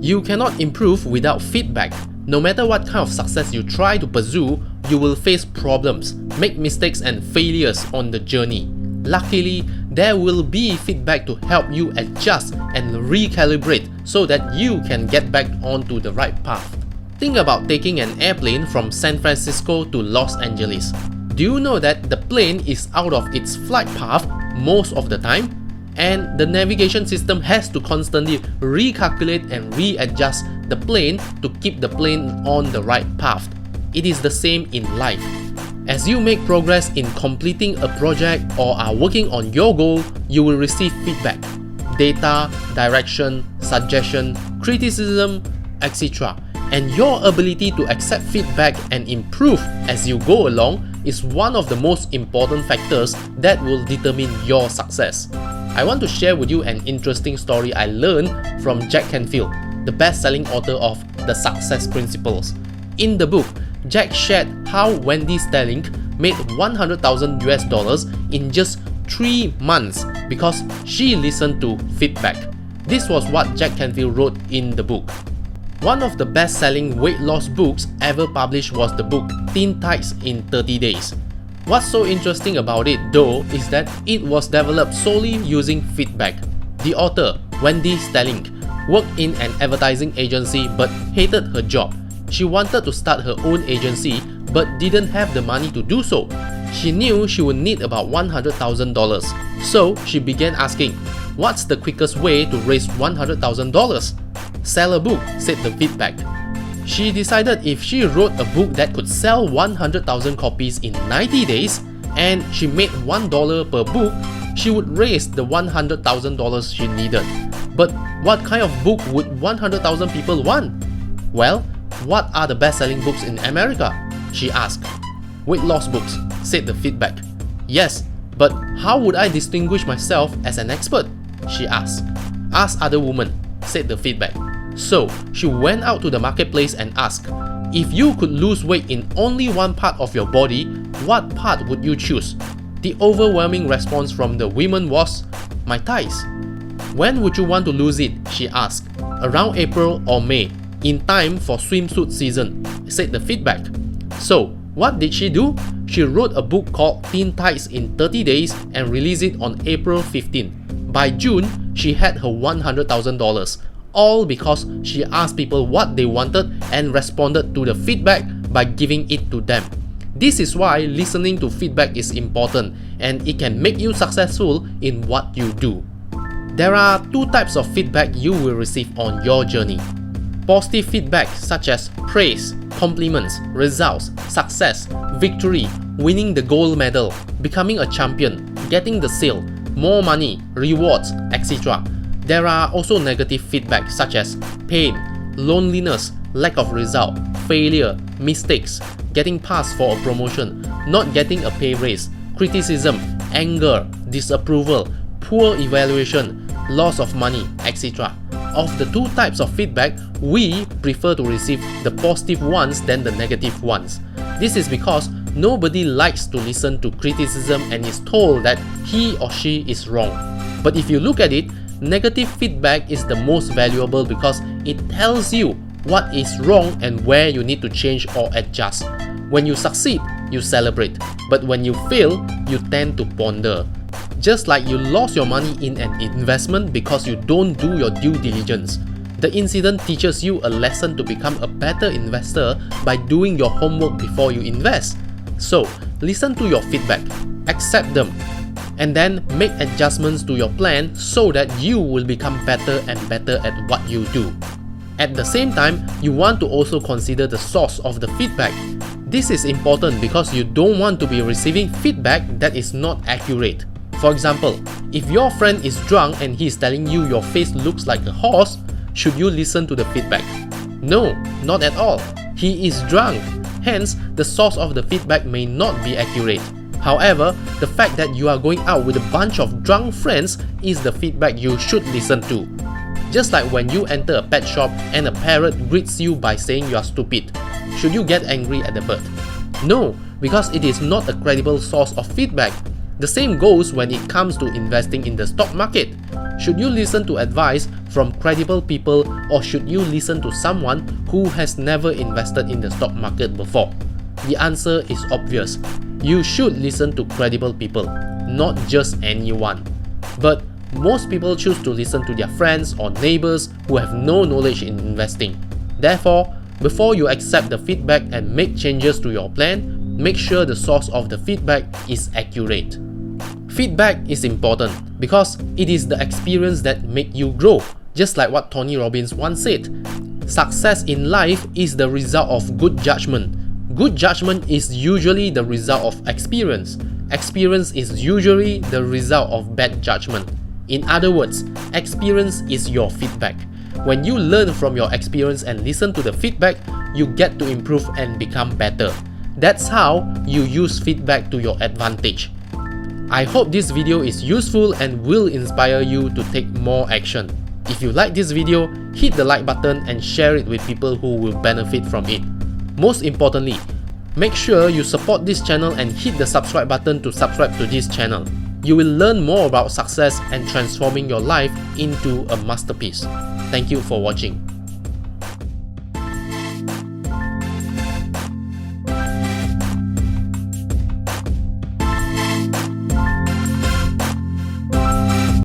You cannot improve without feedback. No matter what kind of success you try to pursue, you will face problems, make mistakes and failures on the journey. Luckily, there will be feedback to help you adjust and recalibrate so that you can get back onto the right path. Think about taking an airplane from San Francisco to Los Angeles. Do you know that the plane is out of its flight path most of the time? And the navigation system has to constantly recalculate and readjust the plane to keep the plane on the right path. It is the same in life. As you make progress in completing a project or are working on your goal, you will receive feedback, data, direction, suggestion, criticism, etc. And your ability to accept feedback and improve as you go along is one of the most important factors that will determine your success. I want to share with you an interesting story I learned from Jack Canfield, the best-selling author of The Success Principles. In the book, Jack shared how Wendy Sterling made $100,000 in just 3 months because she listened to feedback. This was what Jack Canfield wrote in the book. One of the best-selling weight loss books ever published was the book Thin Tights in 30 Days. What's so interesting about it though is that it was developed solely using feedback. The author, Wendy Sterling, worked in an advertising agency but hated her job. She wanted to start her own agency but didn't have the money to do so. She knew she would need about $100,000. So she began asking, what's the quickest way to raise $100,000? Sell a book, said the feedback. She decided if she wrote a book that could sell 100,000 copies in 90 days and she made $1 per book, she would raise the $100,000 she needed. But what kind of book would 100,000 people want? Well, what are the best-selling books in America? She asked. Weight loss books, said the feedback. Yes, but how would I distinguish myself as an expert? She asked. Ask other women, said the feedback. So she went out to the marketplace and asked, if you could lose weight in only one part of your body, what part would you choose? The overwhelming response from the women was, my thighs. When would you want to lose it? She asked. Around April or May, in time for swimsuit season, said the feedback. So what did she do? She wrote a book called Thin Tights in 30 Days and released it on April 15. By June, she had her $100,000. All because she asked people what they wanted and responded to the feedback by giving it to them. This is why listening to feedback is important and it can make you successful in what you do. There are 2 types of feedback you will receive on your journey. Positive feedback such as praise, compliments, results, success, victory, winning the gold medal, becoming a champion, getting the sale, more money, rewards, etc. There are also negative feedback such as pain, loneliness, lack of result, failure, mistakes, getting passed for a promotion, not getting a pay raise, criticism, anger, disapproval, poor evaluation, loss of money, etc. Of the 2 types of feedback, we prefer to receive the positive ones than the negative ones. This is because nobody likes to listen to criticism and is told that he or she is wrong. But if you look at it, negative feedback is the most valuable because it tells you what is wrong and where you need to change or adjust. When you succeed, you celebrate, but when you fail, you tend to ponder. Just like you lost your money in an investment because you don't do your due diligence. The incident teaches you a lesson to become a better investor by doing your homework before you invest. So, listen to your feedback, accept them, and then make adjustments to your plan so that you will become better and better at what you do. At the same time, you want to also consider the source of the feedback. This is important because you don't want to be receiving feedback that is not accurate. For example, if your friend is drunk and he is telling you your face looks like a horse, should you listen to the feedback? No, not at all. He is drunk. Hence, the source of the feedback may not be accurate. However, the fact that you are going out with a bunch of drunk friends is the feedback you should listen to. Just like when you enter a pet shop and a parrot greets you by saying you are stupid. Should you get angry at the bird? No, because it is not a credible source of feedback. The same goes when it comes to investing in the stock market. Should you listen to advice from credible people, or should you listen to someone who has never invested in the stock market before? The answer is obvious. You should listen to credible people, not just anyone. But most people choose to listen to their friends or neighbors who have no knowledge in investing. Therefore, before you accept the feedback and make changes to your plan, make sure the source of the feedback is accurate. Feedback is important because it is the experience that make you grow. Just like what Tony Robbins once said, success in life is the result of good judgment. Good judgment is usually the result of experience. Experience is usually the result of bad judgment. In other words, experience is your feedback. When you learn from your experience and listen to the feedback, you get to improve and become better. That's how you use feedback to your advantage. I hope this video is useful and will inspire you to take more action. If you like this video, hit the like button and share it with people who will benefit from it. Most importantly, make sure you support this channel and hit the subscribe button to subscribe to this channel. You will learn more about success and transforming your life into a masterpiece. Thank you for watching.